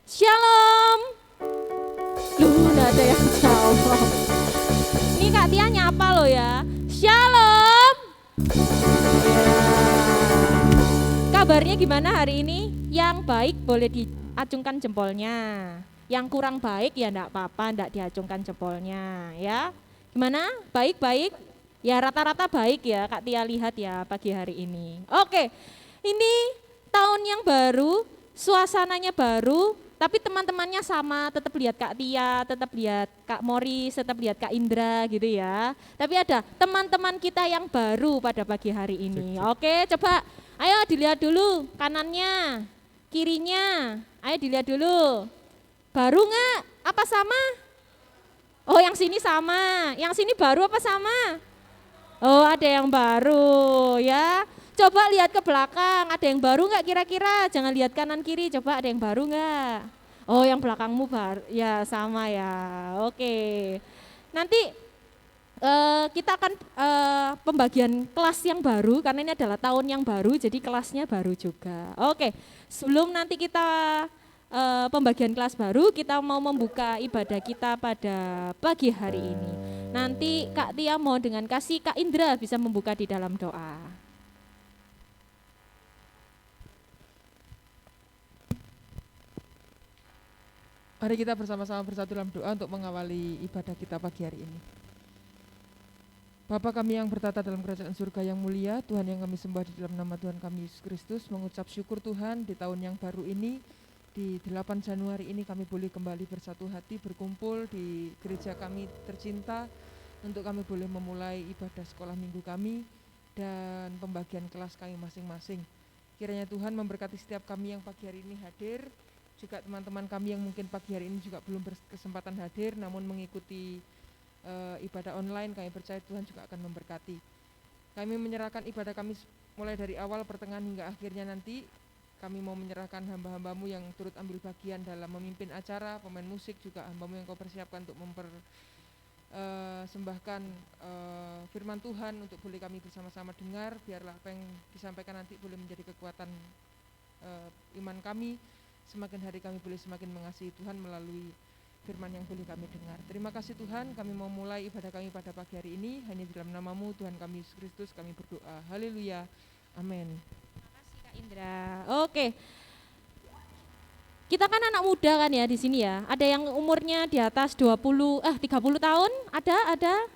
Shalom. Loh, udah ada yang jawab. Ini Kak Tia nyapa loh ya. Shalom. Ya. Kabarnya gimana hari ini? Yang baik boleh diacungkan jempolnya. Yang kurang baik ya enggak apa-apa, enggak diacungkan jempolnya ya. Gimana? Baik-baik? Ya rata-rata baik ya Kak Tia lihat ya pagi hari ini. Oke, ini tahun yang baru, suasananya baru, tapi teman-temannya sama, tetap lihat Kak Tia, tetap lihat Kak Moris, tetap lihat Kak Indra gitu ya. Tapi ada teman-teman kita yang baru pada pagi hari ini. Oke, coba ayo dilihat dulu kanannya, kirinya, ayo dilihat dulu. Baru nggak? Apa sama? Oh yang sini sama, yang sini baru apa sama? Oh ada yang baru ya. Coba lihat ke belakang, ada yang baru nggak kira-kira? Jangan lihat kanan kiri, coba ada yang baru nggak? Oh yang belakangmu baru, ya sama ya. Oke. Nanti kita akan pembagian kelas yang baru karena ini adalah tahun yang baru, jadi kelasnya baru juga. Oke. Sebelum nanti kita pembagian kelas baru, kita mau membuka ibadah kita pada pagi hari ini. Nanti Kak Tia mau dengan kasih Kak Indra bisa membuka di dalam doa. Mari kita bersama-sama bersatu dalam doa untuk mengawali ibadah kita pagi hari ini. Bapa kami yang bertata dalam kerajaan surga yang mulia, Tuhan yang kami sembah di dalam nama Tuhan kami Yesus Kristus, mengucap syukur Tuhan di tahun yang baru ini, di 8 Januari ini kami boleh kembali bersatu hati, berkumpul di gereja kami tercinta, untuk kami boleh memulai ibadah sekolah minggu kami, dan pembagian kelas kami masing-masing. Kiranya Tuhan memberkati setiap kami yang pagi hari ini hadir, juga teman-teman kami yang mungkin pagi hari ini juga belum berkesempatan hadir namun mengikuti ibadah online, kami percaya Tuhan juga akan memberkati. Kami menyerahkan ibadah kami mulai dari awal, pertengahan hingga akhirnya nanti. Kami mau menyerahkan hamba-hambamu yang turut ambil bagian dalam memimpin acara, pemain musik juga hambamu yang kau persiapkan untuk mempersembahkan firman Tuhan untuk boleh kami bersama-sama dengar. Biarlah apa yang disampaikan nanti boleh menjadi kekuatan iman kami. Semakin hari kami boleh semakin mengasihi Tuhan melalui firman yang boleh kami dengar. Terima kasih Tuhan, kami mau mulai ibadah kami pada pagi hari ini. Hanya di dalam nama-Mu Tuhan kami Yesus Kristus kami berdoa. Haleluya. Amin. Terima kasih Kak Indra. Oke. Kita kan anak muda kan ya di sini ya. Ada yang umurnya di atas 30 tahun? Ada?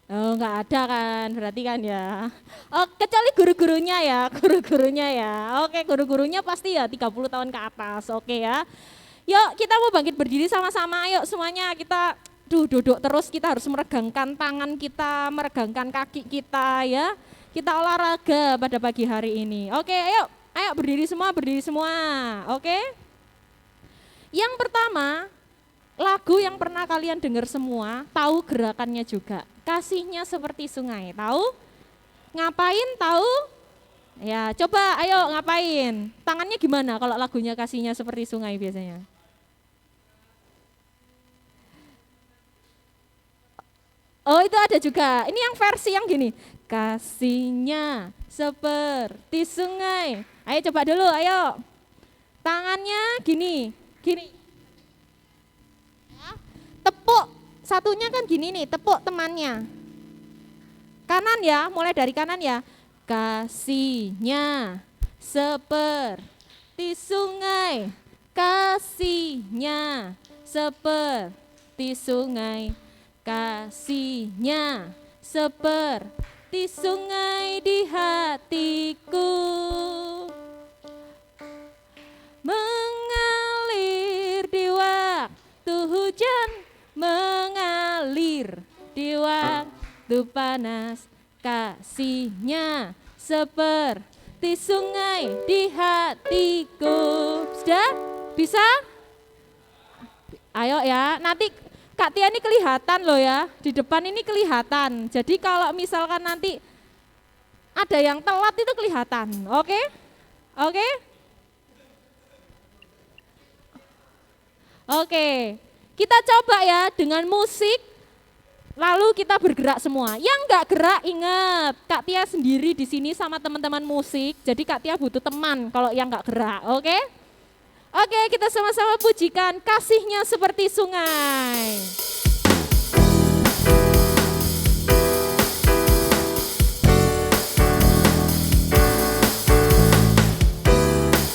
Oh enggak ada kan, berarti kan ya. Oh, kecuali guru-gurunya ya. Oke, guru-gurunya pasti ya 30 tahun ke atas, oke ya. Yuk kita mau bangkit berdiri sama-sama, ayo semuanya kita duduk terus, kita harus meregangkan tangan kita, meregangkan kaki kita ya. Kita olahraga pada pagi hari ini, oke ayo berdiri semua, oke. Yang pertama, lagu yang pernah kalian dengar semua, tahu gerakannya juga. Kasihnya seperti sungai, tahu? Ngapain tahu? Ya coba ayo ngapain? Tangannya gimana kalau lagunya kasihnya seperti sungai biasanya? Oh itu ada juga, ini yang versi yang gini. Kasihnya seperti sungai. Ayo coba dulu, ayo. Tangannya gini. Tepuk, satunya kan gini nih, tepuk temannya. Kanan ya, mulai dari kanan ya. Kasihnya seperti sungai, kasihnya seperti sungai, kasihnya seperti sungai di hatiku. Mengalir di waktu hujan, mengalir di waktu panas, kasihnya seperti sungai di hatiku. Sudah? Bisa? Ayo ya, nanti Kak Tia ini kelihatan loh ya, di depan ini kelihatan. Jadi kalau misalkan nanti ada yang telat itu kelihatan, oke? Oke? Oke, kita coba ya dengan musik, lalu kita bergerak semua. Yang enggak gerak ingat, Kak Tia sendiri di sini sama teman-teman musik, jadi Kak Tia butuh teman kalau yang enggak gerak, oke? Oke, kita sama-sama pujikan kasihnya seperti sungai.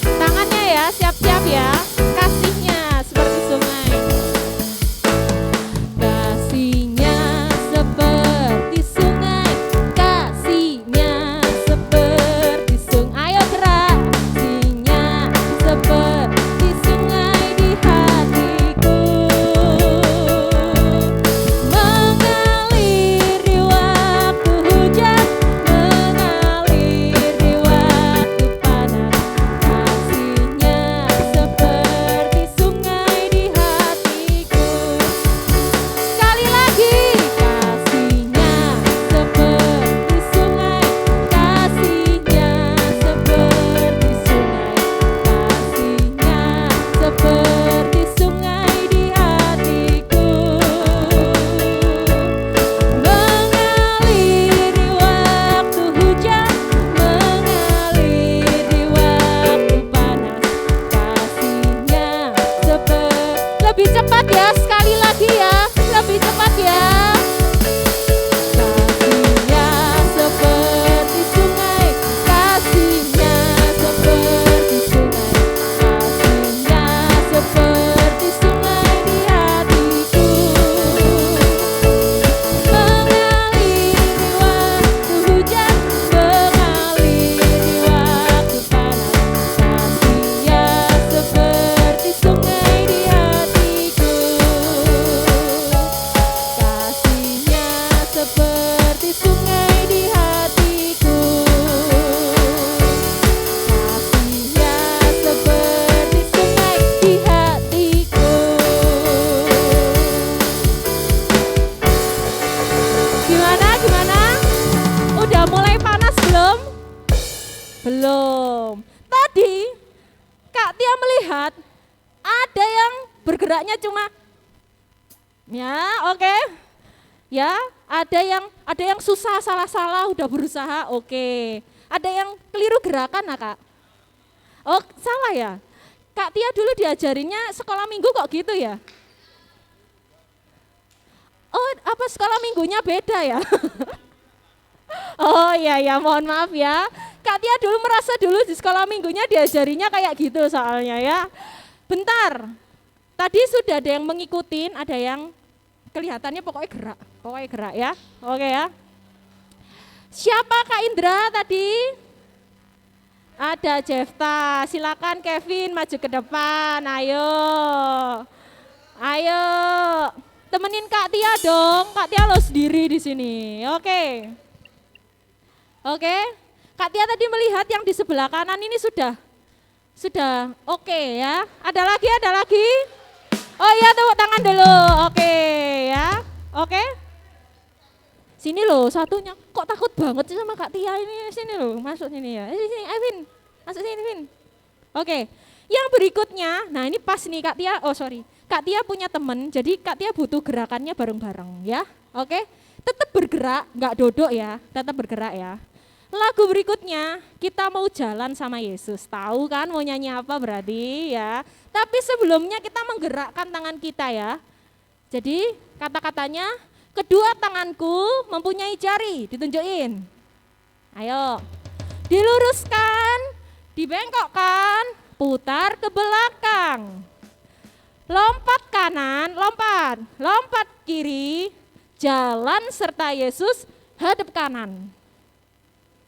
Tangannya ya, siap-siap ya. Kasihnya seperti sungai. Kasihnya seperti sungai. Kasihnya seperti sungai. Ayo gerak. Kasihnya seperti sungai di hatiku. Mengaliri waktu hujan, mengalir di waktu panas. Kasihnya seperti sungai di hatiku. Sekali lagi, kasihnya seperti sungai, kasihnya seperti sungai, kasihnya seperti sungai di hatiku. Mengaliri waktu hujan, mengalir di waktu panas. Kasihnya seperti, lebih cepat ya, sekali lagi ya, lebih cepat ya. Kasihnya seperti sungai, kasihnya seperti sungai, kasihnya seperti sungai di hatiku. Mengaliri waktu hujan, mengalir di waktu panas. Kasihnya seperti sungai di hatiku. Kasihnya seperti sungai di hatiku. Kasihnya seperti sungai di hatiku. Gimana? Udah mulai panas belum? Belum. Tadi Kak Tia melihat ada yang bergeraknya cuma ya, oke. Ya, ada yang susah, salah-salah udah berusaha, oke. Ada yang keliru gerakan, nah Kak. Oh, salah ya? Kak Tia dulu diajarinnya sekolah minggu kok gitu ya? Oh, apa sekolah minggunya beda ya? Oh iya, mohon maaf ya. Kak Tia dulu merasa dulu di sekolah minggunya diajarinya kayak gitu soalnya ya. Bentar, tadi sudah ada yang mengikutin, ada yang kelihatannya pokoknya gerak ya. Oke ya. Siapa Kak Indra tadi? Ada Jefta, silakan Kevin maju ke depan, ayo. Temenin Kak Tia dong, Kak Tia lo sendiri di sini, oke. Kak Tia tadi melihat yang di sebelah kanan ini sudah oke ya. Ada lagi? Oh iya, tepuk tangan dulu, oke ya, oke. Sini loh satunya, kok takut banget sih sama Kak Tia ini, sini loh, masuk sini ya. Sini, Evin, masuk sini, Vin. Oke, yang berikutnya, nah ini pas nih Kak Tia, Kak Tia punya temen, jadi Kak Tia butuh gerakannya bareng-bareng ya, oke. Tetap bergerak, nggak duduk ya, tetap bergerak ya. Lagu berikutnya, kita mau jalan sama Yesus, tahu kan mau nyanyi apa berarti ya. Tapi sebelumnya kita menggerakkan tangan kita ya. Jadi kata-katanya, kedua tanganku mempunyai jari, ditunjukin. Ayo, diluruskan, dibengkokkan, putar ke belakang. Lompat kanan, lompat kiri, jalan serta Yesus, hadap kanan.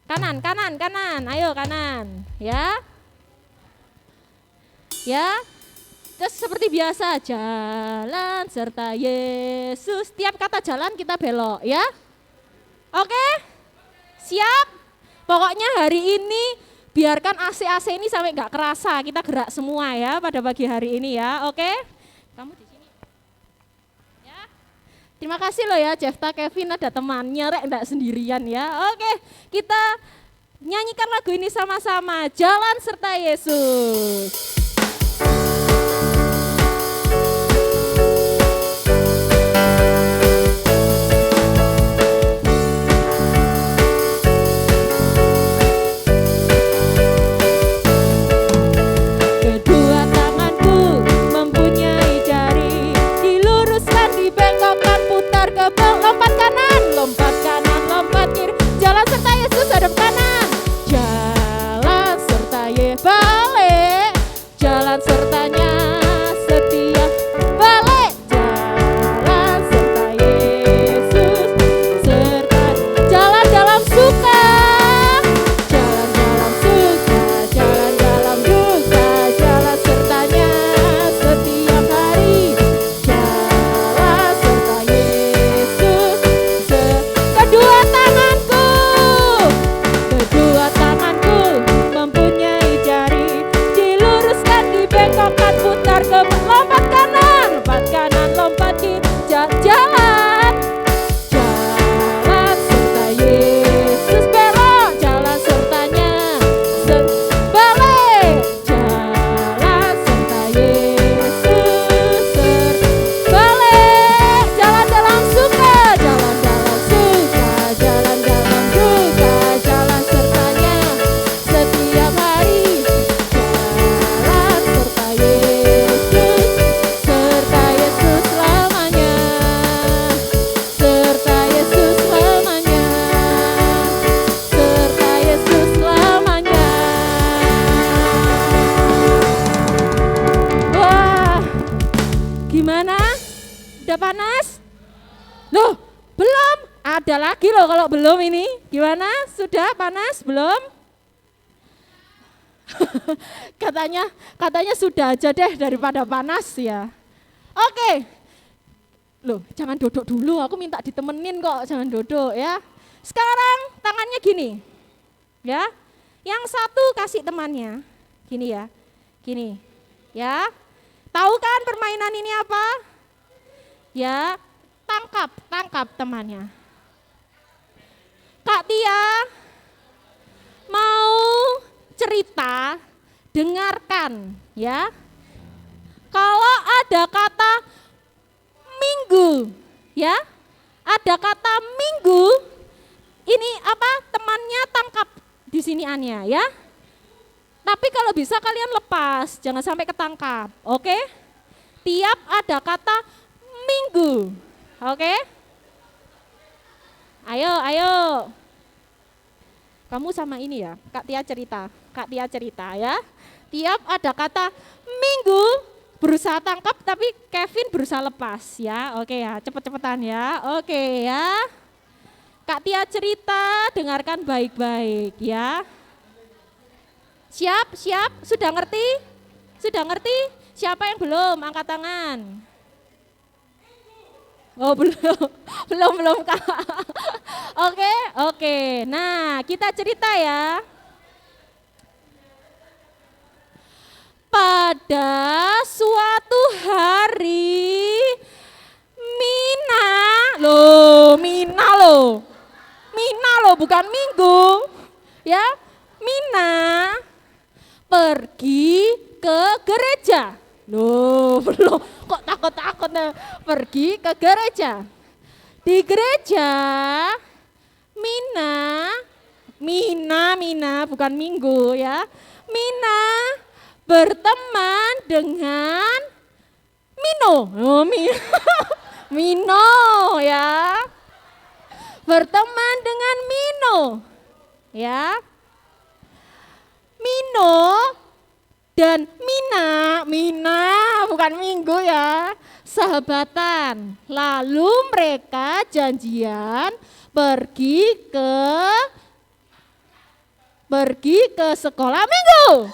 Kanan, ayo kanan, ya. Ya, terus seperti biasa, jalan serta Yesus. Tiap kata jalan kita belok ya. Oke, siap? Pokoknya hari ini biarkan AC ini sampai nggak kerasa, kita gerak semua ya pada pagi hari ini ya, oke? Kamu di sini. Ya. Terima kasih loh ya, Jefta, Kevin ada temannya, rek enggak sendirian ya. Oke, kita nyanyikan lagu ini sama-sama, Jalan Serta Yesus. Kedua tangan jalan sertanya setiap balik, jalan serta Yesus, serta jalan dalam suka, jalan dalam suka, jalan dalam duka, jalan sertanya setiap hari, jalan serta Yesus. Kedua tanganku mempunyai jari, diluruskan, dibengkokkan, putar ke lompat kanan, lompat kiri, jalan, jalan serta Yesus, belok, jalan sertanya, balik, jalan serta Yesus, balik, jalan dalam suka, jalan dalam suka, jalan dalam duka, jalan sertanya setiap hari, jalan serta Yesus selamanya, serta Yesus selamanya, serta Yesus selamanya. Wah, gimana? Udah panas? Loh, belum? Ada lagi loh kalau belum ini. Gimana? Sudah panas? Belum? Katanya sudah aja deh daripada panas ya. Oke. Loh, jangan duduk dulu, aku minta ditemenin kok, jangan duduk ya. Sekarang tangannya gini. Ya. Yang satu kasih temannya. Gini ya. Gini. Ya. Tahu kan permainan ini apa? Ya, tangkap temannya. Kak Tia mau cerita, dengarkan ya. Kalau ada kata minggu, ya, ada kata minggu, ini apa? Temannya tangkap di sini Anya ya. Tapi kalau bisa kalian lepas, jangan sampai ketangkap, oke? Tiap ada kata minggu, oke? Ayo. Kamu sama ini ya, Kak Tia cerita ya. Tiap ada kata minggu, berusaha tangkap tapi Kevin berusaha lepas ya. Oke ya, cepet-cepetan ya. Oke ya. Kak Tia cerita, dengarkan baik-baik ya. Siap? Sudah ngerti? Siapa yang belum? Angkat tangan. Oh belum Kak. Oke. Nah, kita cerita ya. Pada suatu hari Mina loh, bukan minggu. Ya, Mina pergi ke gereja. Loh, belum. Kok takut nih? Pergi ke gereja. Di gereja Mina bukan minggu ya. Mina berteman dengan Mino. Oh, Mino ya. Berteman dengan Mino. Ya. Mino dan Mina bukan minggu ya, sahabatan. Lalu mereka janjian pergi ke sekolah minggu.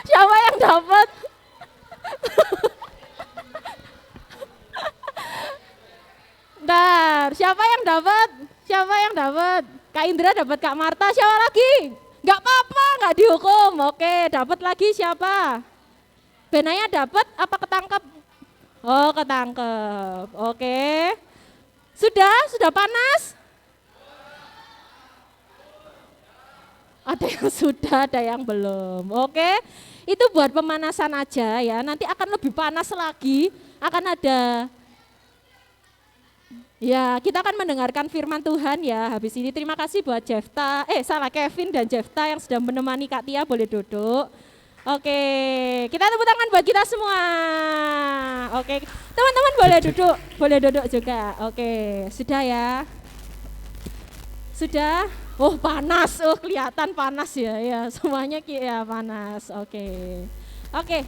Siapa yang dapat? Bentar, siapa yang dapat? Kak Indra dapat, Kak Marta, siapa lagi? Enggak apa-apa, enggak dihukum. Oke, dapat lagi siapa? Benaya dapat apa ketangkep? Oh, ketangkep. Oke. Sudah panas? Ada yang sudah, ada yang belum. Oke. Itu buat pemanasan aja ya. Nanti akan lebih panas lagi, akan ada. Ya, kita akan mendengarkan firman Tuhan ya. Habis ini terima kasih buat Kevin dan Jefta yang sudah menemani Kak Tia, boleh duduk. Oke, kita tepuk tangan buat kita semua. Oke, teman-teman boleh duduk juga. Oke, sudah ya. Sudah? Oh panas, oh kelihatan panas ya, ya semuanya ya panas. Oke, oke.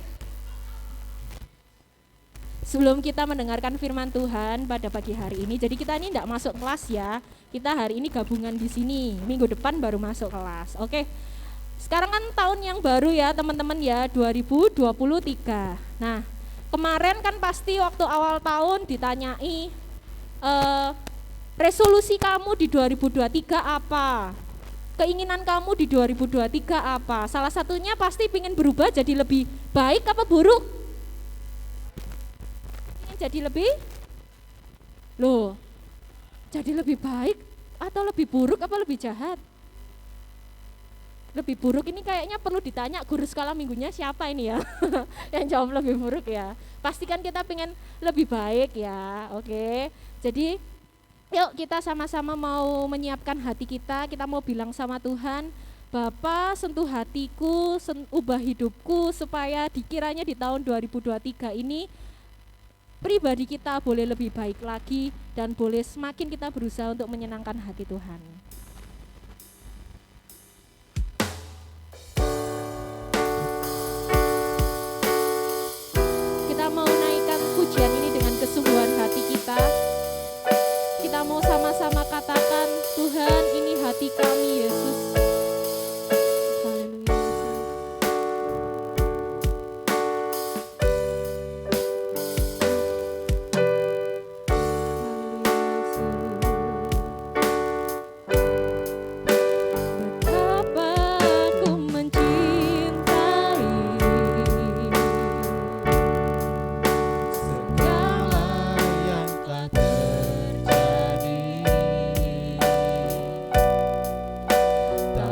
Sebelum kita mendengarkan firman Tuhan pada pagi hari ini, jadi kita ini tidak masuk kelas ya. Kita hari ini gabungan di sini. Minggu depan baru masuk kelas. Oke. Sekarang kan tahun yang baru ya teman-teman ya, 2023. Nah, kemarin kan pasti waktu awal tahun ditanyai resolusi kamu di 2023 apa? Keinginan kamu di 2023 apa? Salah satunya pasti ingin berubah jadi lebih baik apa buruk? Ingin jadi lebih? Loh, jadi lebih baik atau lebih buruk apa lebih jahat? Lebih buruk ini kayaknya perlu ditanya guru skala minggunya siapa ini ya? Yang jawab lebih buruk ya. Pastikan kita pengen lebih baik ya, oke. Jadi yuk kita sama-sama mau menyiapkan hati kita mau bilang sama Tuhan, Bapa sentuh hatiku, ubah hidupku supaya dikiranya di tahun 2023 ini pribadi kita boleh lebih baik lagi dan boleh semakin kita berusaha untuk menyenangkan hati Tuhan. Kita mau naikkan pujian ini dengan kesungguhan hati kita. Kita mau sama-sama katakan, Tuhan ini hati kami Yesus. Tak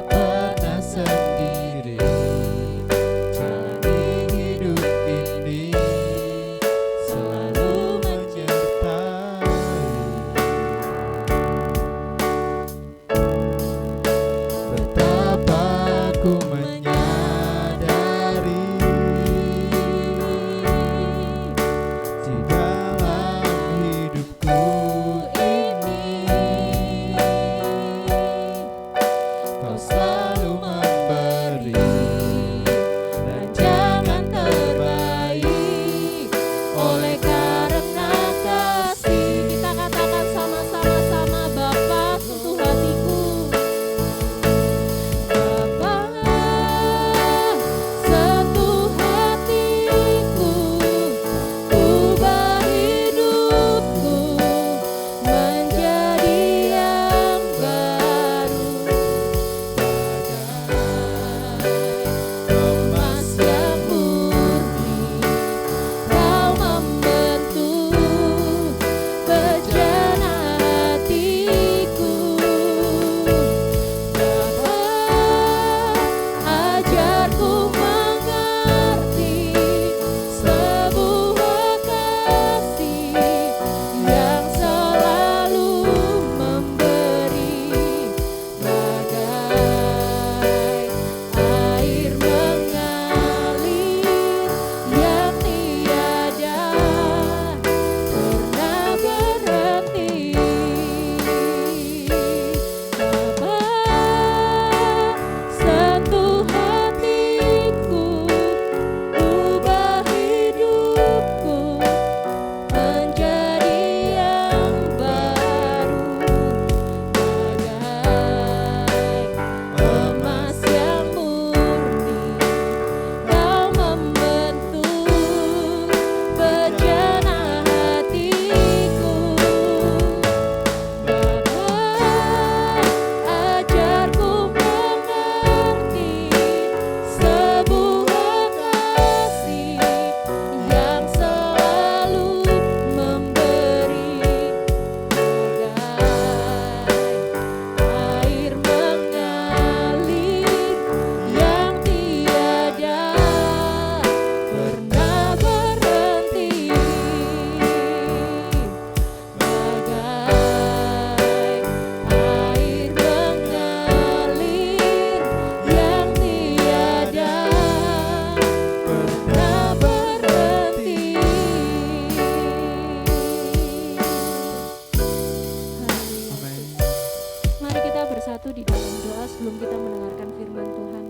bersatu di dalam doa sebelum kita mendengarkan firman Tuhan.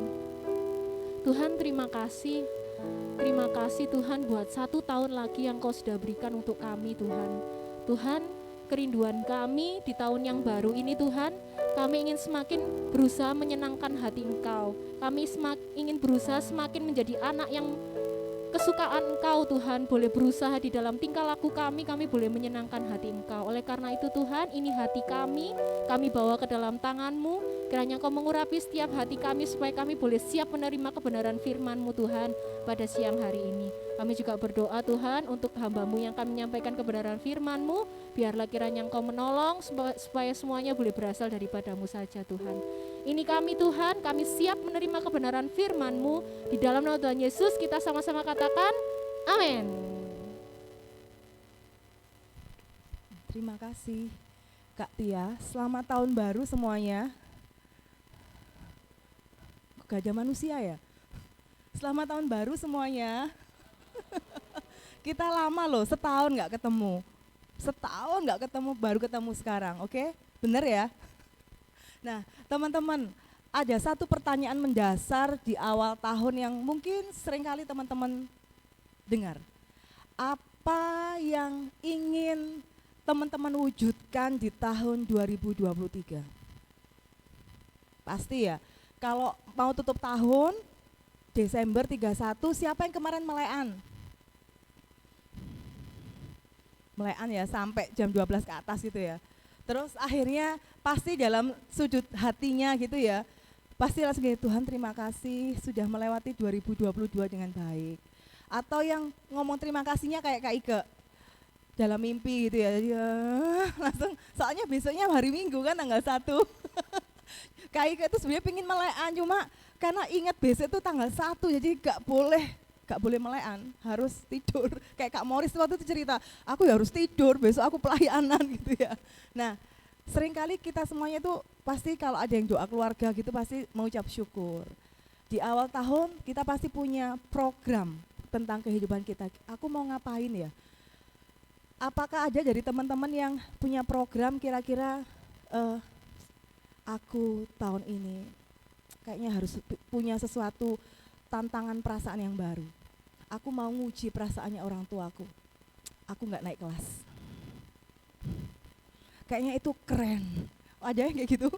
Tuhan, terima kasih. Terima kasih Tuhan buat 1 tahun lagi yang Kau sudah berikan untuk kami Tuhan. Tuhan, kerinduan kami di tahun yang baru ini Tuhan, kami ingin semakin berusaha menyenangkan hati Engkau. Kami ingin berusaha semakin menjadi anak yang kesukaan Engkau Tuhan, boleh berusaha di dalam tingkah laku kami boleh menyenangkan hati Engkau. Oleh karena itu Tuhan, ini hati kami bawa ke dalam tangan-Mu. Kiranya Kau mengurapi setiap hati kami supaya kami boleh siap menerima kebenaran firman-Mu Tuhan pada siang hari ini. Kami juga berdoa Tuhan untuk hamba-Mu yang akan menyampaikan kebenaran firman-Mu. Biarlah kiranya Engkau menolong supaya semuanya boleh berasal daripada-Mu saja Tuhan. Ini kami Tuhan, kami siap menerima kebenaran firman-Mu. Di dalam nama Tuhan Yesus kita sama-sama katakan, amin. Terima kasih Kak Tia, selamat tahun baru semuanya. Gajah manusia ya? Selamat tahun baru semuanya. Kita lama loh, setahun gak ketemu. Setahun gak ketemu, baru ketemu sekarang, oke? Bener ya? Nah, teman-teman, ada satu pertanyaan mendasar di awal tahun yang mungkin seringkali teman-teman dengar. Apa yang ingin teman-teman wujudkan di tahun 2023? Pasti ya, kalau mau tutup tahun, Desember 31, siapa yang kemarin melean? Melean ya, sampai jam 12 ke atas gitu ya. Terus akhirnya pasti dalam sudut hatinya gitu ya, pasti langsung gitu, Tuhan terima kasih sudah melewati 2022 dengan baik. Atau yang ngomong terima kasihnya kayak Kak Ike, dalam mimpi gitu ya, langsung, soalnya besoknya hari Minggu kan tanggal 1. Kak Ike itu sebenarnya pengen melean, cuma karena ingat besok itu tanggal 1, jadi gak boleh melean, harus tidur. Kayak Kak Morris waktu itu cerita, aku ya harus tidur, besok aku pelayanan gitu ya. Nah, seringkali kita semuanya tuh pasti kalau ada yang doa keluarga gitu pasti mengucap syukur. Di awal tahun kita pasti punya program tentang kehidupan kita. Aku mau ngapain ya? Apakah ada dari teman-teman yang punya program kira-kira aku tahun ini kayaknya harus punya sesuatu tantangan perasaan yang baru. Aku mau nguji perasaannya orang tuaku. Aku nggak naik kelas. Kayaknya itu keren. Ada yang kayak gitu?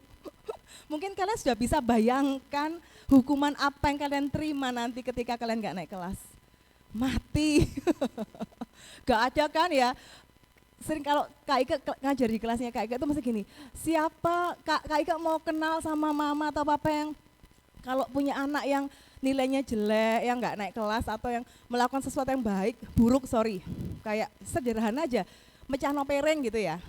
Mungkin kalian sudah bisa bayangkan hukuman apa yang kalian terima nanti ketika kalian nggak naik kelas. Mati. Gak ada kan ya? Sering kalau Kak Ike ngajar di kelasnya Kak Ike itu masih gini, siapa Kak Ike mau kenal sama mama atau papa yang kalau punya anak yang nilainya jelek, yang nggak naik kelas atau yang melakukan sesuatu yang buruk, kayak sederhana aja, mecah no piring gitu ya.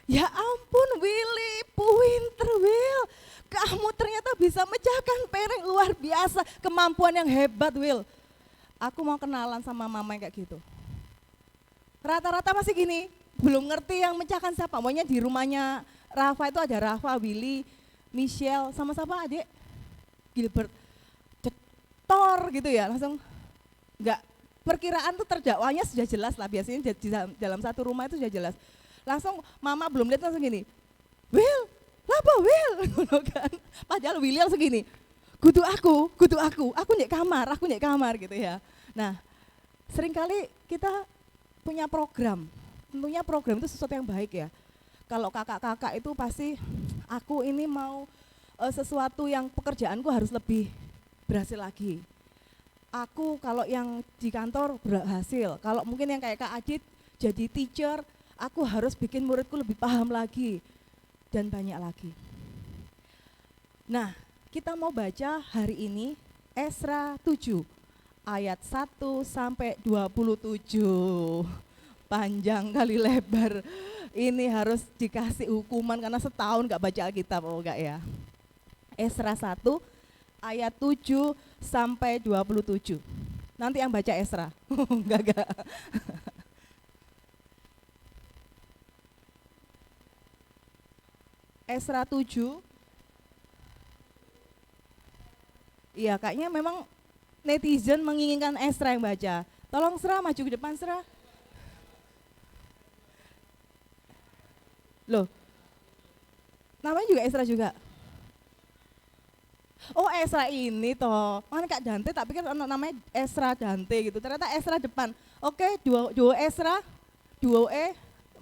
Ya ampun Willy, pinter Will, kamu ternyata bisa mecahkan piring, luar biasa, kemampuan yang hebat Will. Aku mau kenalan sama mama yang kayak gitu. Rata-rata masih gini, belum ngerti yang mecahkan siapa, maunya di rumahnya Rafa itu ada Rafa, Willy, Michelle, sama siapa adik? Gilbert, cetor gitu ya, langsung enggak, perkiraan tuh terdakwanya sudah jelas lah, biasanya di dalam satu rumah itu sudah jelas. Langsung mama belum lihat langsung gini, Will, apa Will? Kan? Padahal Willy langsung gini, kudu aku nyek kamar gitu ya. Nah, seringkali kita punya program, tentunya program itu sesuatu yang baik ya. Kalau kakak-kakak itu pasti, aku ini mau sesuatu yang pekerjaanku harus lebih berhasil lagi. Aku kalau yang di kantor berhasil, kalau mungkin yang kayak Kak Adit jadi teacher, aku harus bikin muridku lebih paham lagi dan banyak lagi. Nah, kita mau baca hari ini Esra 7 ayat 1 sampai 27. Panjang kali lebar. Ini harus dikasih hukuman karena setahun gak baca Alkitab, oh enggak ya. Esra 1 ayat 7 sampai 27. Nanti yang baca Esra. Enggak. Esra 7. Iya, kayaknya memang netizen menginginkan Esra yang baca. Tolong Esra maju ke depan Esra. Loh. Namanya juga Esra juga. Oh Esra ini toh, mana Kak Dante tak pikir namanya Esra Dante gitu, ternyata Esra depan. Oke, duo Esra, duo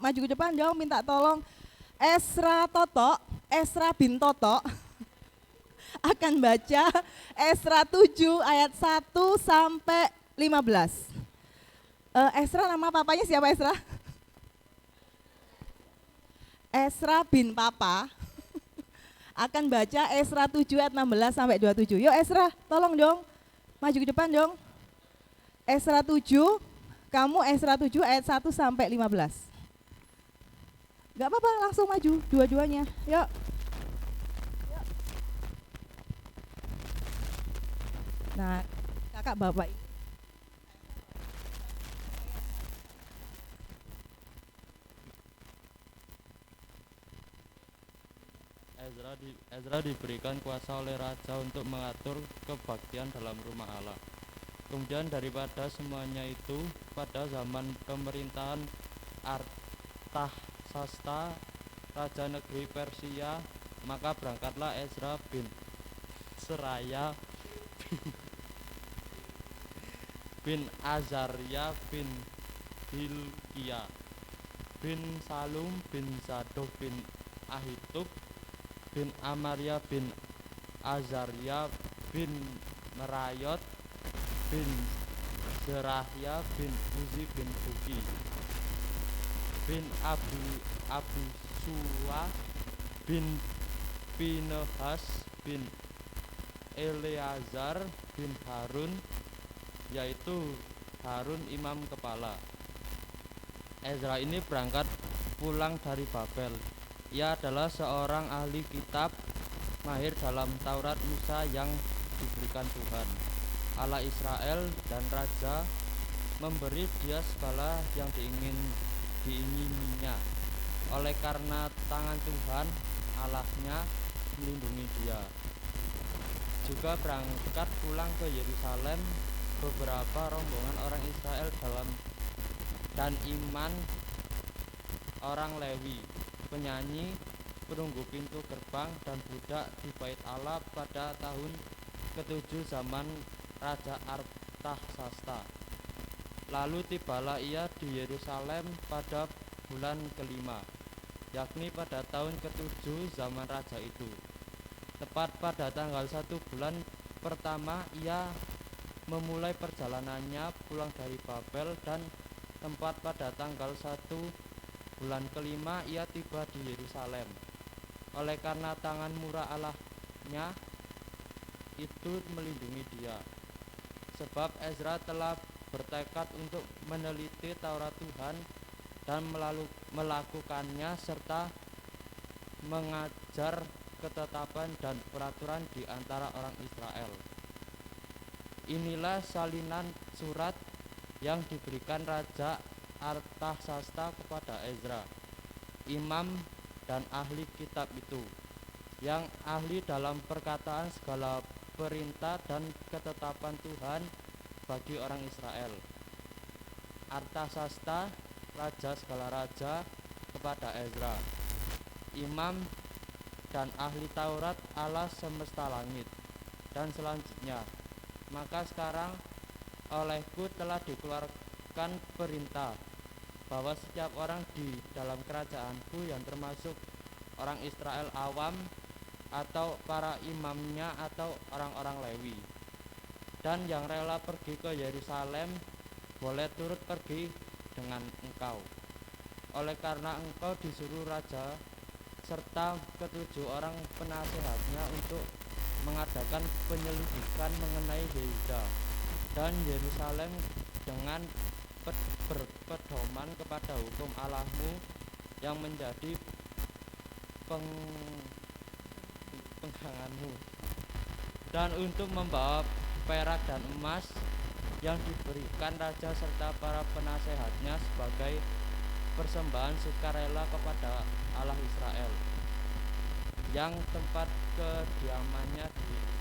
maju ke depan dong, minta tolong. Esra Toto, Esra bin Toto akan baca Esra 7 ayat 1 sampai 15. Esra nama papanya siapa Esra? Esra bin Papa akan baca Esra 7 ayat 16 sampai 27. Yuk Esra, tolong dong, maju ke depan dong. Esra 7, kamu Esra 7 ayat 1 sampai 15. Gak apa-apa, langsung maju dua-duanya. Yuk. Nah, kakak bapak. Ezra diberikan kuasa oleh raja untuk mengatur kebaktian dalam rumah Allah. Kemudian daripada semuanya itu, pada zaman pemerintahan Artahsasta, raja negeri Persia, maka berangkatlah Ezra bin Seraya bin Azaria bin Hilkia bin Salum bin Zadok bin Ahitub bin Amaria bin Azaria bin Merayot bin Zerahya bin Uzi bin Buki bin Abisua bin Pinehas bin Eleazar bin Harun, yaitu Harun imam kepala. Ezra ini berangkat pulang dari Babel. Ia adalah seorang ahli kitab, mahir dalam Taurat Musa yang diberikan Tuhan Allah Israel, dan raja memberi dia segala yang diingininya. Oleh karena tangan Tuhan Allahnya melindungi dia. Juga berangkat pulang ke Yerusalem beberapa rombongan orang Israel dan iman orang Lewi, penyanyi, penunggu pintu gerbang, dan budak di bait Allah pada tahun ke-7 zaman Raja Artahsasta. Lalu tibalah ia di Yerusalem pada bulan ke-5, yakni pada tahun ke-7 zaman raja itu. Tepat pada tanggal 1 bulan pertama ia memulai perjalanannya pulang dari Babel, dan tempat pada tanggal 1 bulan ke-5 ia tiba di Yerusalem. Oleh karena tangan murah Allahnya itu melindungi dia. Sebab Ezra telah bertekad untuk meneliti Taurat Tuhan dan melakukannya serta mengajar ketetapan dan peraturan di antara orang Israel. Inilah salinan surat yang diberikan Raja Artahsasta kepada Ezra, imam dan ahli kitab itu, yang ahli dalam perkataan segala perintah dan ketetapan Tuhan bagi orang Israel. Artahsasta, raja segala raja, kepada Ezra, imam dan ahli Taurat Allah semesta langit. Dan selanjutnya, maka sekarang olehku telah dikeluarkan perintah bahwa setiap orang di dalam kerajaanku yang termasuk orang Israel awam atau para imamnya atau orang-orang Lewi, dan yang rela pergi ke Yerusalem boleh turut pergi dengan engkau. Oleh karena engkau disuruh raja serta ke-7 orang penasehatnya untuk mengadakan penyelidikan mengenai Yehuda dan Yerusalem dengan berpedoman kepada hukum Allahmu yang menjadi peganganmu, dan untuk membawa perak dan emas yang diberikan raja serta para penasehatnya sebagai persembahan sukarela kepada Allah Israel, yang tempat kediamannya di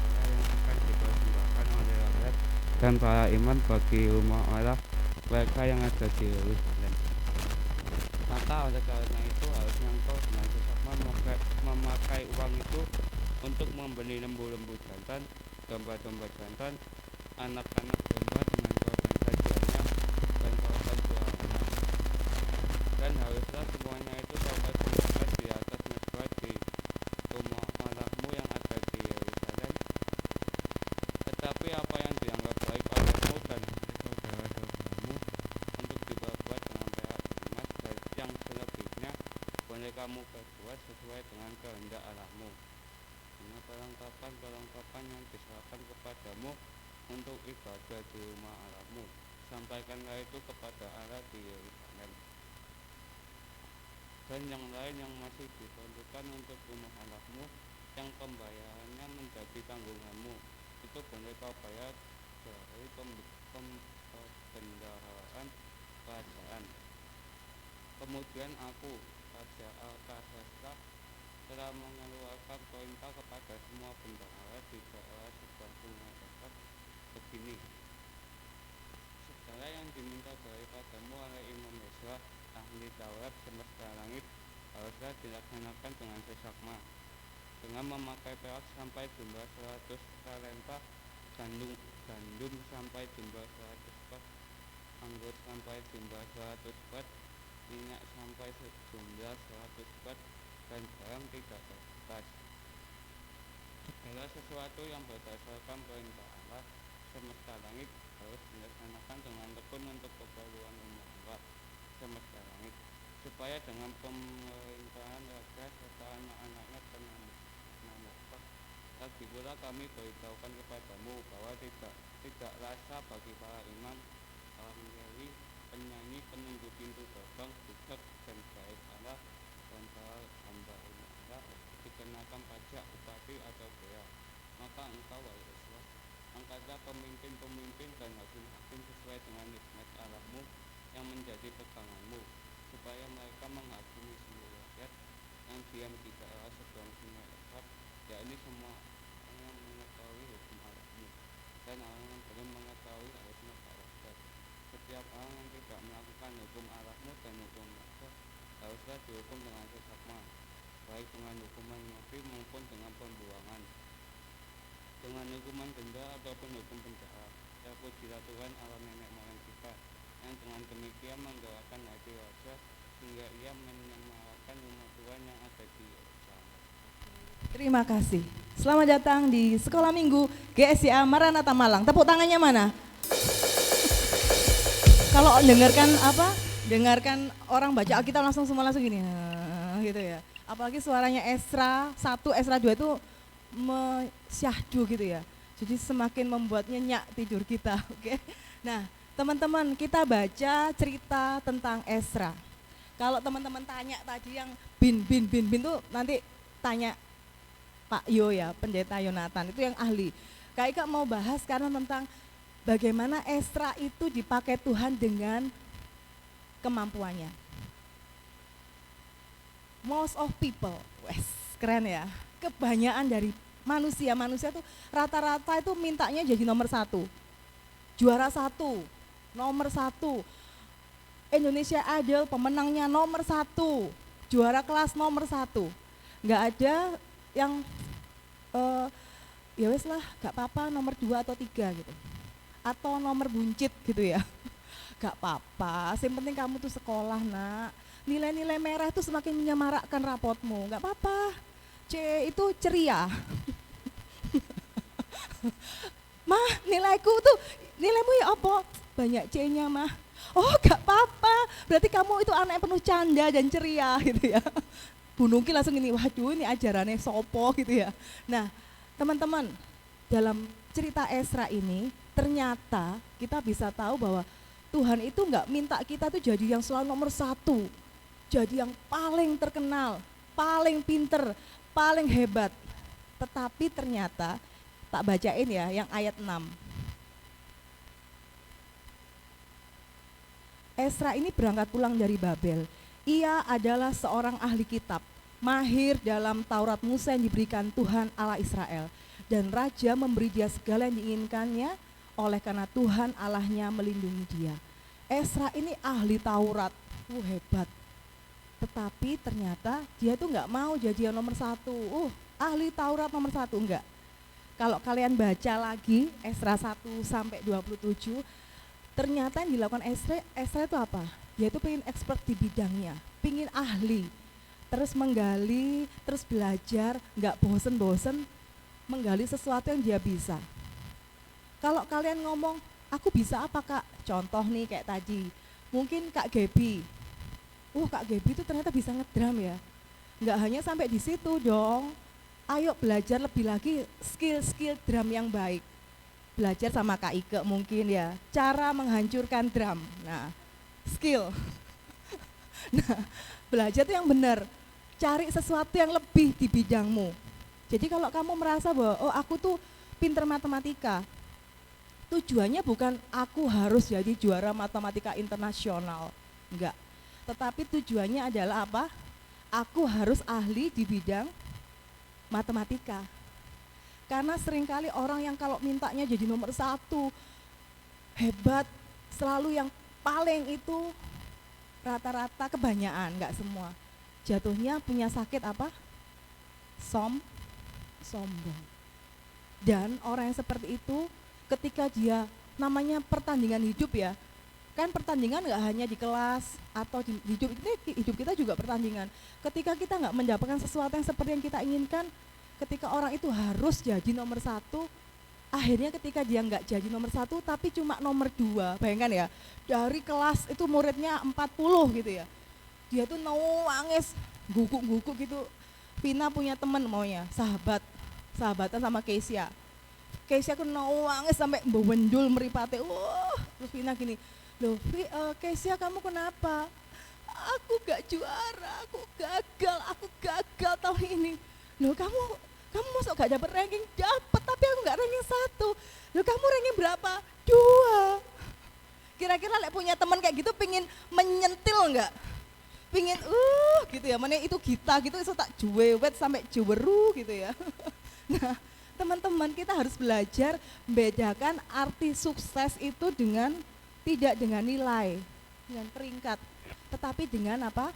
yang akan dipersembahkan oleh rakyat dan para imam bagi rumah Allah mereka yang ada di Yerusalem. Maka oleh karena itu harusnya engkau dengan sesama memakai uang itu untuk membeli lembu-lembu jantan, domba-domba jantan, anak-anak domba dengan korban sajiannya dan korban jualannya. Dan haruslah semuanya itu dapat diangkat di atas mezbah di rumah Allahmu yang ada di Yerusalem. Tetapi apa yang dianggap baik olehmu dan saudara-saudaramu untuk diperbuat dengan perak emas dan yang selebihnya boleh kamu perbuat sesuai dengan kehendak Allahmu. Dengan perlengkapan yang diserahkan kepadamu untuk ibadah di rumah Allahmu, sampaikanlah itu kepada Allah di Yerusalem. Dan yang lain yang masih diperlukan untuk rumah Allahmu, yang pembayarannya menjadi tanggunganmu, itu boleh kau bayar dari pembendaharaan kerajaan. Kemudian aku, Raja Artasasta, telah mengeluarkan perintah kepada semua bendahara di daerah sebelah sungai Efrat begini: segala yang diminta daripadamu oleh Imam Ezra, ahli Taurat semesta langit, haruslah dilaksanakan dengan seksama, dengan memakai perak sampai jumlah 100 talenta, gandum sampai jumlah 100 pot, anggur sampai jumlah 100 pot, minyak sampai sejumlah 100 pot, dan barang tidak terbatas. Segala sesuatu yang berdasarkan perintah Allah semesta langit harus dilaksanakan dengan tekun untuk keperluan umum Allah semesta langit, supaya dengan pemerintahan raja serta anak-anaknya ternamokan. Lagi pula kami beritahukan kepadamu bahwa tidak rasa bagi para imam, orang Lewi, penyanyi, penunggu pintu gerbang, budak, dan baik Allah dan para hamba rumah Allah dikenakan pajak, upati atau bea. Maka engkau, wahai Yosua, angkatlah pemimpin-pemimpin dan hakim-hakim sesuai dengan nikmat Allahmu yang menjadi peganganmu, supaya mereka menghakimi seluruh rakyat yang diam di daerah seberang sungai Efrat, yakni semua orang yang mengetahui hukum Allahmu dan orang yang belum mengetahui harusnya tawakal. Setiap orang yang tidak melakukan hukum Allahmu dan hukum Musa haruslah dihukum dengan seksama, baik dengan hukuman mati maupun dengan pembuangan, dengan hukuman denda ataupun hukum penjara. Terpujilah Tuhan Allah nenek moyang kita, yang dengan demikian menggerakkan hati raja sehingga ia menyemarakan rumah Tuhan yang ada di Yerusalem. Terima kasih. Selamat datang di Sekolah Minggu GSIA Maranatha Malang. Tepuk tangannya mana? Kalau dengarkan orang baca Alkitab langsung gini, gitu ya. Apalagi suaranya Esra 1, Esra 2 itu syahdu gitu ya. Jadi semakin membuat nyenyak tidur kita, oke. Nah, teman-teman, kita baca cerita tentang Esra. Kalau teman-teman tanya tadi yang bin tuh nanti tanya Pak Yo ya, Pendeta Yonatan, itu yang ahli. Kak Ika mau bahas karena tentang bagaimana Esra itu dipakai Tuhan dengan kemampuannya. Most of people, wes keren ya. Kebanyakan dari manusia tuh rata-rata itu mintanya jadi nomor 1, juara 1, nomor 1. Indonesia Idol pemenangnya nomor 1, juara kelas nomor 1. Nggak ada yang ya wes lah, gak apa-apa nomor 2 atau 3 gitu. Atau nomor buncit gitu ya. Gak apa-apa, yang penting kamu tuh sekolah nak. Nilai-nilai merah itu semakin menyemarakkan rapotmu, gak apa-apa. C itu ceria. Mah, nilaiku tuh, nilaimu ya apa? Banyak C-nya mah. Oh gak apa-apa, berarti kamu itu anak yang penuh canda dan ceria gitu ya. Bu Nungki langsung ini, waduh ini ajarannya sopo gitu ya. Nah teman-teman, dalam cerita Esra ini ternyata kita bisa tahu bahwa Tuhan itu nggak minta kita tuh jadi yang selalu nomor 1, jadi yang paling terkenal, paling pinter, paling hebat. Tetapi ternyata, tak bacain ya yang ayat 6. Esra ini berangkat pulang dari Babel. Ia adalah seorang ahli kitab, mahir dalam Taurat Musa yang diberikan Tuhan Allah Israel. Dan raja memberi dia segala yang diinginkannya oleh karena Tuhan Allahnya melindungi dia. Esra ini ahli Taurat, hebat. Tetapi ternyata dia tuh nggak mau jadi yang nomor satu. Ahli Taurat nomor satu, enggak. Kalau kalian baca lagi Esra 1-27, ternyata yang dilakukan Esra itu apa? Dia itu pengen expert di bidangnya, pengen ahli. Terus menggali, terus belajar, nggak bosen-bosen, menggali sesuatu yang dia bisa. Kalau kalian ngomong, aku bisa apa Kak? Contoh nih kayak tadi, mungkin Kak Gaby. Kak Gaby itu ternyata bisa ngedram ya. Nggak hanya sampai di situ dong. Ayo belajar lebih lagi skill-skill drum yang baik. Belajar sama Kak Ike mungkin ya, cara menghancurkan drum. Nah, skill. Nah, belajar itu yang benar. Cari sesuatu yang lebih di bidangmu. Jadi kalau kamu merasa bahwa aku tuh pinter matematika, tujuannya bukan aku harus jadi juara matematika internasional, enggak. Tetapi tujuannya adalah apa? Aku harus ahli di bidang matematika. Karena seringkali orang yang kalau mintanya jadi nomor satu, hebat, selalu yang paling itu rata-rata kebanyakan, enggak semua. Jatuhnya punya sakit apa? Sombong. Dan orang yang seperti itu ketika dia namanya pertandingan hidup ya, kan pertandingan nggak hanya di kelas atau di hidup kita juga pertandingan. Ketika kita nggak mendapatkan sesuatu yang seperti yang kita inginkan, ketika orang itu harus jadi nomor satu, akhirnya ketika dia nggak jadi nomor satu tapi cuma nomor 2, bayangkan ya, dari kelas itu muridnya 40 gitu ya, dia tuh nangis, guguk gitu. Vina punya teman maunya, sahabatan sama Keisha aku nangis sampai bewendul meripate. Terus Vina gini, loh Keisha kamu kenapa? Aku gak juara, aku gagal tahun ini. Loh kamu masuk gak dapet ranking? Dapet, tapi aku gak ranking 1. Loh kamu ranking berapa? 2. Kira-kira punya teman kayak gitu pingin menyentil enggak? Pingin gitu ya, mana itu kita gitu itu tak juwewet sampai juweru gitu ya. Nah, teman-teman kita harus belajar membedakan arti sukses itu tidak dengan nilai, dengan peringkat, tetapi dengan apa?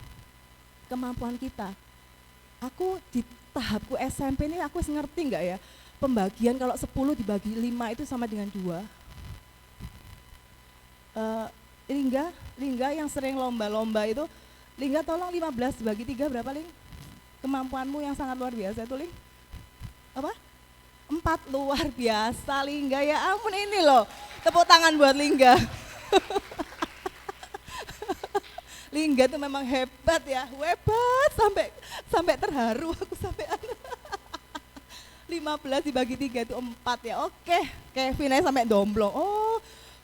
Kemampuan kita. Aku di tahapku SMP ini aku ngerti enggak ya? Pembagian kalau 10 dibagi 5 itu sama dengan 2. Lingga yang sering lomba-lomba itu, Lingga tolong 15 dibagi 3 berapa Ling? Kemampuanmu yang sangat luar biasa itu Ling. Apa? 4, luar biasa Lingga, ya ampun ini loh. Tepuk tangan buat Lingga. Lingga tuh memang hebat ya, hebat sampai terharu aku sampai 15 dibagi 3 itu 4 ya. Oke, Kevin aja sampai domblong.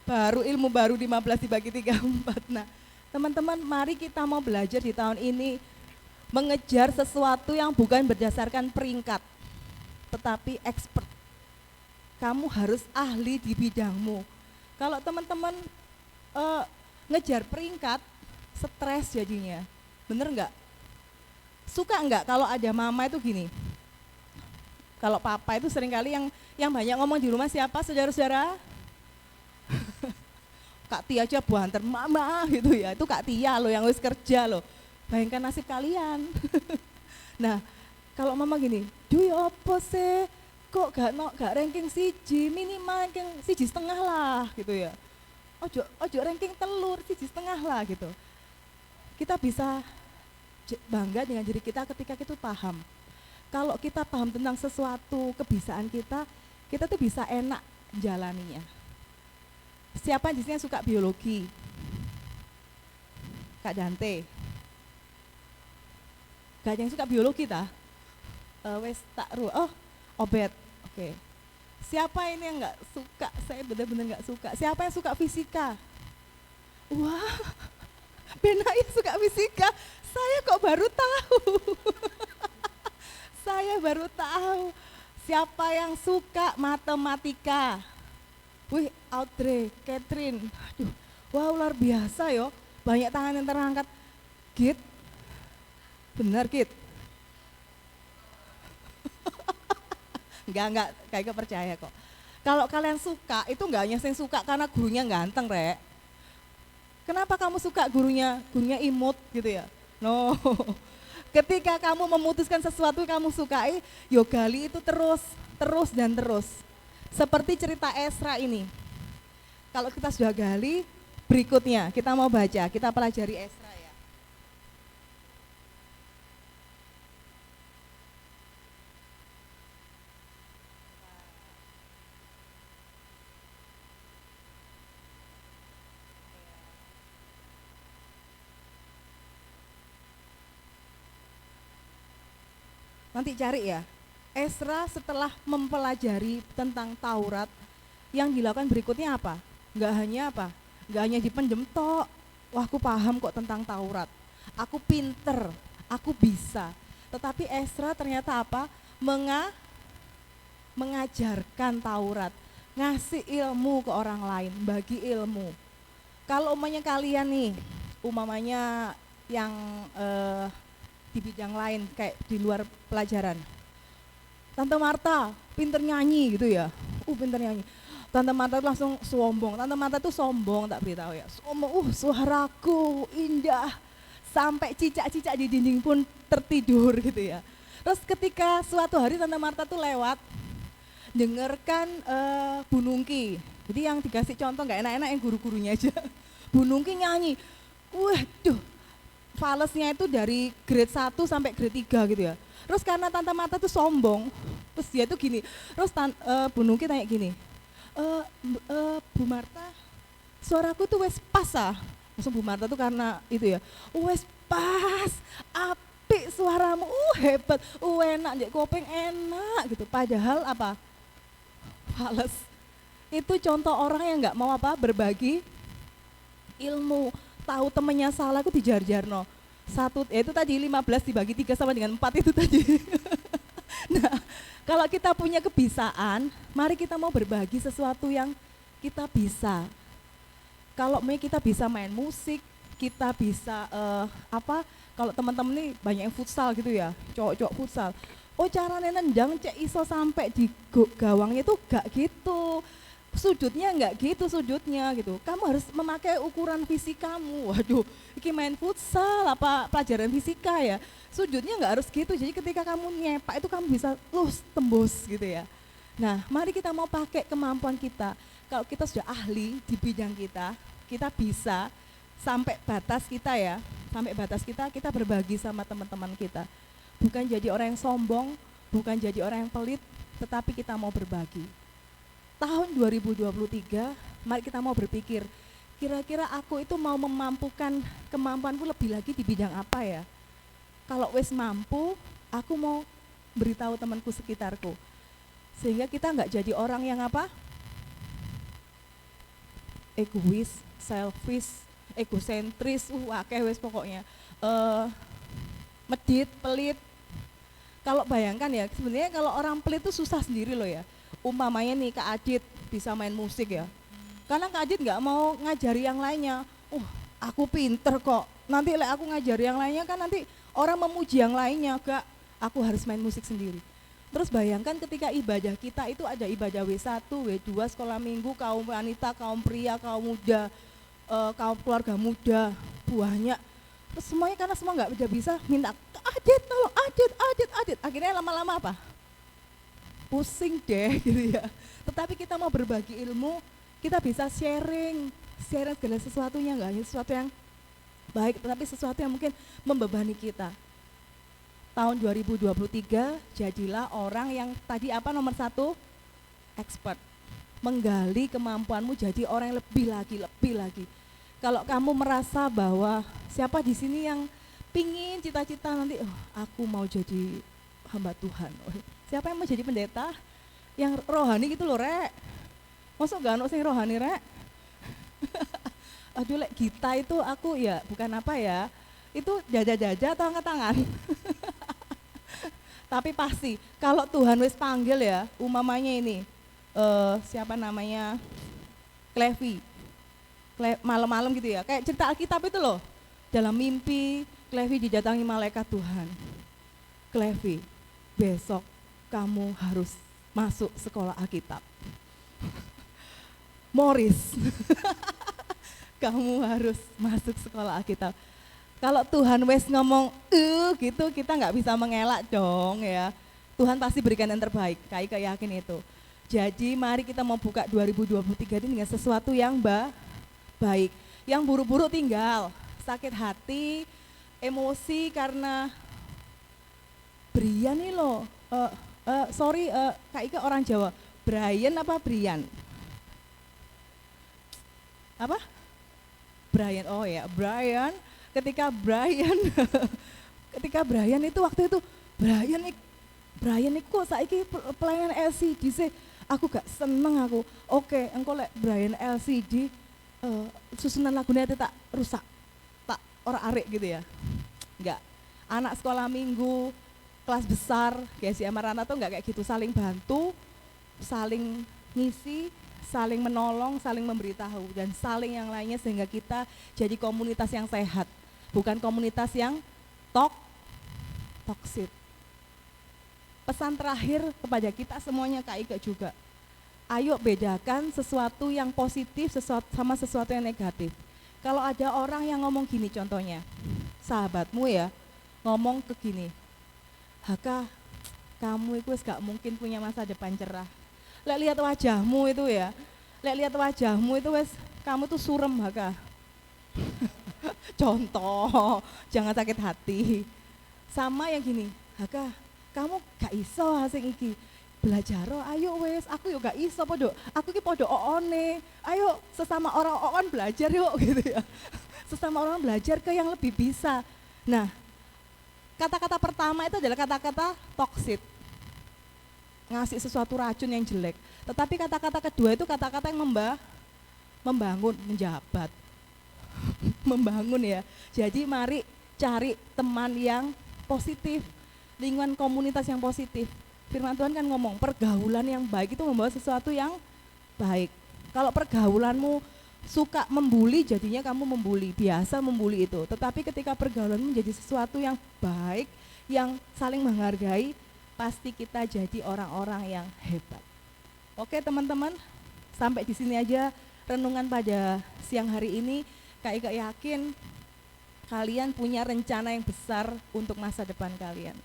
Baru ilmu baru 15 dibagi 3 4. Nah, teman-teman, mari kita mau belajar di tahun ini mengejar sesuatu yang bukan berdasarkan peringkat, tetapi expert. Kamu harus ahli di bidangmu. Kalau teman-teman ngejar peringkat, stres jadinya. Bener enggak? Suka enggak kalau ada mama itu gini? Kalau papa itu seringkali yang banyak ngomong di rumah siapa, saudara-saudara? Kak Tia aja buanter mama gitu ya, itu Kak Tia loh yang harus kerja loh. Bayangkan nasib kalian. Nah, kalau mama gini, duh ya apa sih, kok gak ranking 1, minimal ranking 1,5 lah gitu ya. Ojo ranking 3, 1,5 lah gitu. Kita bisa bangga dengan diri kita ketika kita paham. Kalau kita paham tentang sesuatu kebiasaan kita tuh bisa enak jalaninya. Siapa di sini yang suka biologi? Kak Dante. Gak ada yang suka biologi ta? Obet. Oke. Siapa ini yang nggak suka? Saya benar-benar nggak suka. Siapa yang suka fisika? Wah, Benaya suka fisika. Saya kok baru tahu. Saya baru tahu. Siapa yang suka matematika? Wih, Audrey, Catherine. Aduh, wow luar biasa yo. Banyak tangan yang terangkat. Git, benar Git? Enggak, kayak percaya kok. Kalau kalian suka, itu nggak hanya yang suka karena gurunya ganteng, Rek. Kenapa kamu suka gurunya? Gurunya imut gitu ya? No. Ketika kamu memutuskan sesuatu yang kamu sukai, yo gali itu terus, terus dan terus. Seperti cerita Esra ini. Kalau kita sudah gali, berikutnya kita mau baca, kita pelajari Esra ya. Nanti cari ya. Esra setelah mempelajari tentang Taurat, yang dilakukan berikutnya apa? Enggak hanya apa? Enggak hanya dipendem tok. Wah, aku paham kok tentang Taurat. Aku pinter, aku bisa. Tetapi Esra ternyata apa? Mengajarkan Taurat, ngasih ilmu ke orang lain, bagi ilmu. Kalau umumnya kalian nih, umamanya yang di bidang lain kayak di luar pelajaran. Tante Marta pinter nyanyi gitu ya. Pinter nyanyi. Tante Marta langsung sombong. Tante Marta tuh sombong, tak beritahu ya. Sombong, suaraku indah. Sampai cicak-cicak di dinding pun tertidur gitu ya. Terus ketika suatu hari Tante Marta tuh lewat, dengarkan Bu Nungki. Jadi yang dikasih contoh nggak enak-enak yang guru-gurunya aja. Bu Nungki nyanyi. Waduh, falesnya itu dari grade 1 sampai grade 3 gitu ya. Terus karena Tante Marta tuh sombong, terus dia tuh gini, terus Bu Nungki tanya gini, Bu Marta, suaraku tuh wes pas ah. Langsung Bu Marta tuh karena itu ya, wes pas, apik suaramu, hebat, enak, jadi kopeng enak gitu. Padahal apa? Fales. Itu contoh orang yang nggak mau apa? Berbagi ilmu. Tahu temennya salah aku dijar-jarno. Itu tadi 15 dibagi 3 sama dengan 4 itu tadi. Nah, kalau kita punya kebiasaan, mari kita mau berbagi sesuatu yang kita bisa. Kalau kita bisa main musik, kita bisa kalau teman-teman nih banyak yang futsal gitu ya, cowok-cowok futsal. Caranya nendang cek iso sampai di gawangnya itu gak gitu. Sudutnya enggak gitu sudutnya gitu. Kamu harus memakai ukuran fisik kamu. Waduh, ini main futsal apa pelajaran fisika ya. Sudutnya enggak harus gitu. Jadi ketika kamu nyepak itu kamu bisa tembus gitu ya. Nah, mari kita mau pakai kemampuan kita. Kalau kita sudah ahli di bidang kita, kita bisa sampai batas kita ya. Sampai batas kita berbagi sama teman-teman kita. Bukan jadi orang yang sombong, bukan jadi orang yang pelit, tetapi kita mau berbagi. Tahun 2023, mari kita mau berpikir, kira-kira aku itu mau memampukan kemampuanku lebih lagi di bidang apa ya? Kalau wis mampu, aku mau beritahu temanku sekitarku. Sehingga kita enggak jadi orang yang apa? Egois, selfish, egosentris, akeh wis pokoknya. Medit, pelit. Kalau bayangkan ya, sebenarnya kalau orang pelit itu susah sendiri loh ya. Umpamanya nih Kak Adit bisa main musik ya. Karena Kak Adit nggak mau ngajari yang lainnya. Aku pinter kok. Nanti aku ngajari yang lainnya kan nanti orang memuji yang lainnya. Gak, aku harus main musik sendiri. Terus bayangkan ketika ibadah kita itu ada ibadah W1, W2, sekolah minggu, kaum wanita, kaum pria, kaum muda, kaum keluarga muda, banyak. Terus semuanya karena semua nggak bisa minta, Adit tolong, Adit. Akhirnya lama-lama apa? Pusing deh gitu ya. Tetapi kita mau berbagi ilmu, kita bisa sharing segala sesuatunya, nggak hanya sesuatu yang baik, tetapi sesuatu yang mungkin membebani kita. Tahun 2023 jadilah orang yang tadi apa nomor 1? Expert. Menggali kemampuanmu jadi orang yang lebih lagi. Kalau kamu merasa bahwa siapa di sini yang pingin cita-cita nanti, aku mau jadi hamba Tuhan. Siapa yang mau jadi pendeta? Yang rohani gitu loh, Rek. Masuk gak sing rohani, Rek? Aduh, Lek, Gita itu aku ya bukan apa ya. Itu jaja-jaja atau angkat tangan. Tapi pasti kalau Tuhan wis panggil ya, umamanya ini siapa namanya? Klevi. Malam-malam gitu ya. Kayak cerita Alkitab itu loh. Dalam mimpi Klevi didatangi malaikat Tuhan. Klevi, besok kamu harus masuk sekolah Alkitab. Morris, kamu harus masuk sekolah Alkitab. Kalau Tuhan wes ngomong gitu, kita nggak bisa mengelak dong ya. Tuhan pasti berikan yang terbaik, Kak yakin itu. Jadi mari kita mau buka 2023 ini dengan sesuatu yang baik. Yang buru-buru tinggal, sakit hati, emosi karena Brian nih loh. Kak Ika orang Jawa, Brian apa Brian? Apa? Brian, oh ya Brian. Ketika Brian itu waktu itu Brian itu saiki pelayanan LCD sih, aku gak seneng aku. Oke, engkau lek Brian LCD susunan lagunya itu tak rusak, tak ora arek gitu ya. Enggak. Anak sekolah minggu, kelas besar, GSI Amarana tuh enggak kayak gitu, saling bantu, saling ngisi, saling menolong, saling memberitahu dan saling yang lainnya sehingga kita jadi komunitas yang sehat. Bukan komunitas yang toksik. Pesan terakhir kepada kita semuanya Kak Ika juga. Ayo bedakan sesuatu yang positif sama sesuatu yang negatif. Kalau ada orang yang ngomong gini contohnya, sahabatmu ya, ngomong ke gini, Haka, kamu itu gak mungkin punya masa depan cerah. Lihat wajahmu itu ya, lihat wajahmu itu kamu tuh surem Haka. Contoh, jangan sakit hati. Sama yang gini, Haka, kamu gak iso asing iki. Belajar, ayo wes, aku yuk gak iso podo. Aku ki podo oone. Ayo sesama orang oon belajar yuk gitu ya. Sesama orang belajar ke yang lebih bisa. Nah, kata-kata pertama itu adalah kata-kata toksik. Ngasih sesuatu racun yang jelek. Tetapi kata-kata kedua itu kata-kata yang membangun, menjabat. Membangun ya. Jadi mari cari teman yang positif, lingkungan komunitas yang positif. Firman Tuhan kan ngomong pergaulan yang baik itu membawa sesuatu yang baik. Kalau pergaulanmu suka membuli, jadinya kamu membuli, biasa membuli itu. Tetapi ketika pergaulanmu menjadi sesuatu yang baik, yang saling menghargai, pasti kita jadi orang-orang yang hebat. Oke teman-teman, sampai di sini aja renungan pada siang hari ini. Kak Ika yakin kalian punya rencana yang besar untuk masa depan kalian.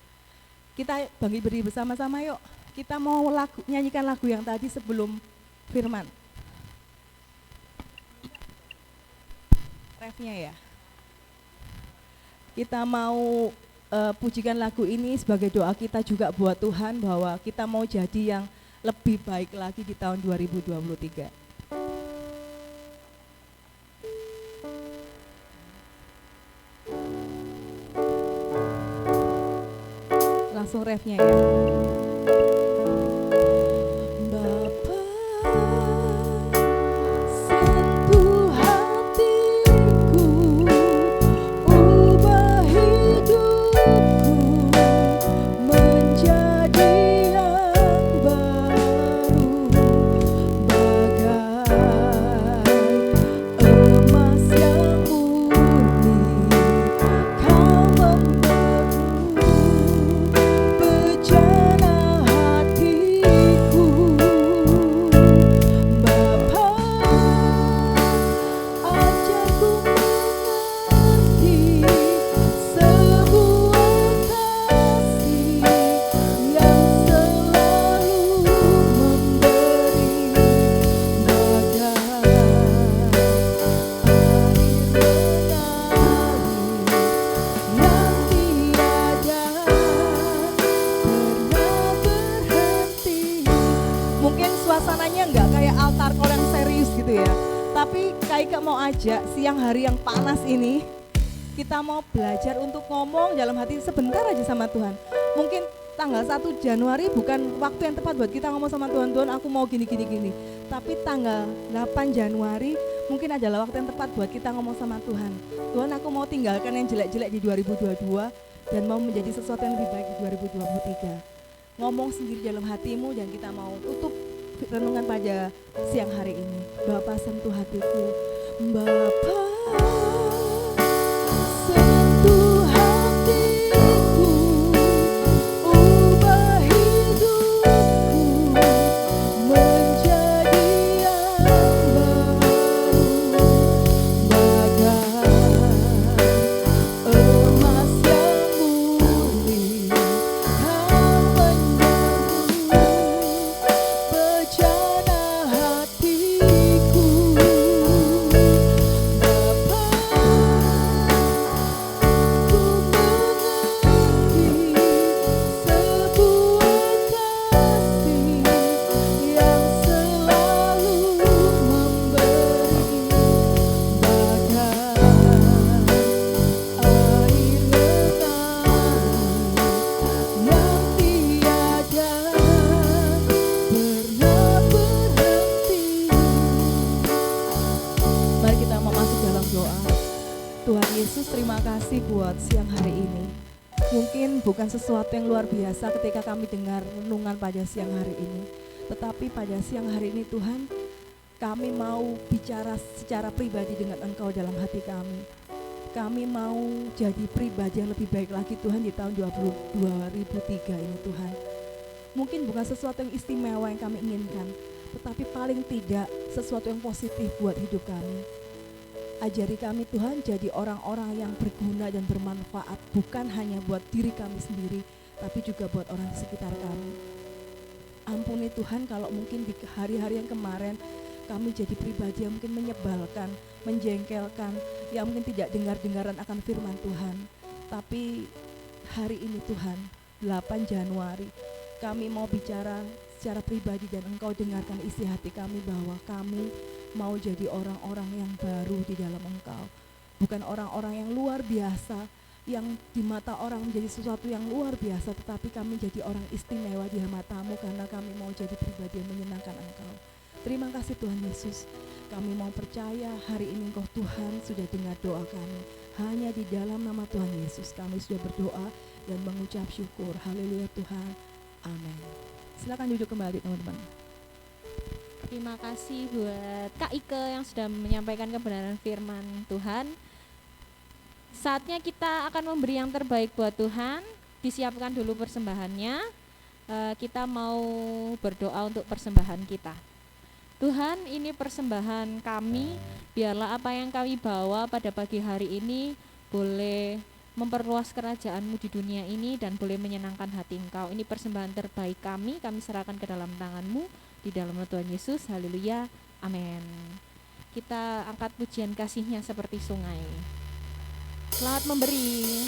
Kita beri bersama-sama yuk. Kita mau nyanyikan lagu yang tadi sebelum firman. Refnya ya. Kita mau pujikan lagu ini sebagai doa kita juga buat Tuhan bahwa kita mau jadi yang lebih baik lagi di tahun 2023. Langsung refnya ya. Bapa, sentuh hatiku, ubah hidupku menjadi yang baru, bagai emas yang murni, kau membaru bejana hatiku. Bapa, ajarku mengerti sebuah kasih yang selalu memberi, bagai air mengalir yang tiada pernah berhenti. Mungkin suasananya nggak kayak altar call yang serius gitu ya. Tapi Kak Ika mau ajak siang hari yang panas ini, kita mau belajar untuk ngomong dalam hati sebentar aja sama Tuhan. Mungkin tanggal 1 Januari bukan waktu yang tepat buat kita ngomong sama Tuhan, Tuhan aku mau gini. Tapi tanggal 8 Januari mungkin adalah waktu yang tepat buat kita ngomong sama Tuhan. Tuhan aku mau tinggalkan yang jelek-jelek di 2022 dan mau menjadi sesuatu yang lebih baik di 2023. Ngomong sendiri dalam hatimu dan kita mau tutup renungan pada siang hari ini. Bapa sentuh hatiku, Bapa sentuh hatiku, ubah hidupku menjadi kasih buat siang hari ini. Mungkin bukan sesuatu yang luar biasa ketika kami dengar renungan pada siang hari ini. Tetapi pada siang hari ini Tuhan, kami mau bicara secara pribadi dengan Engkau dalam hati kami. Kami mau jadi pribadi yang lebih baik lagi Tuhan di tahun 2003 ini Tuhan. Mungkin bukan sesuatu yang istimewa yang kami inginkan, tetapi paling tidak sesuatu yang positif buat hidup kami. Ajari kami Tuhan jadi orang-orang yang berguna dan bermanfaat, bukan hanya buat diri kami sendiri, tapi juga buat orang di sekitar kami. Ampuni Tuhan kalau mungkin di hari-hari yang kemarin kami jadi pribadi yang mungkin menyebalkan, menjengkelkan, yang mungkin tidak dengar-dengaran akan firman Tuhan. Tapi hari ini Tuhan, 8 Januari, kami mau bicara secara pribadi dan Engkau dengarkan isi hati kami bahwa kami mau jadi orang-orang yang baru di dalam Engkau. Bukan orang-orang yang luar biasa, yang di mata orang menjadi sesuatu yang luar biasa, tetapi kami jadi orang istimewa di mata-Mu karena kami mau jadi pribadi yang menyenangkan Engkau. Terima kasih Tuhan Yesus. Kami mau percaya hari ini Engkau Tuhan sudah dengar doa kami. Hanya di dalam nama Tuhan Yesus kami sudah berdoa dan mengucap syukur. Haleluya Tuhan. Amin. Silakan duduk kembali teman-teman. Terima kasih buat Kak Ike yang sudah menyampaikan kebenaran firman Tuhan. Saatnya kita akan memberi yang terbaik buat Tuhan. Disiapkan dulu persembahannya. Kita mau berdoa untuk persembahan kita. Tuhan, ini persembahan kami. Biarlah apa yang kami bawa pada pagi hari ini boleh memperluas kerajaan-Mu di dunia ini dan boleh menyenangkan hati Engkau. Ini persembahan terbaik kami serahkan ke dalam tangan-Mu. Di dalam nama Tuhan Yesus, haleluya, amin. Kita angkat pujian kasih-Nya seperti sungai. Selamat memberi.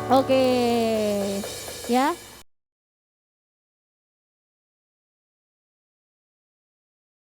Oke, ya.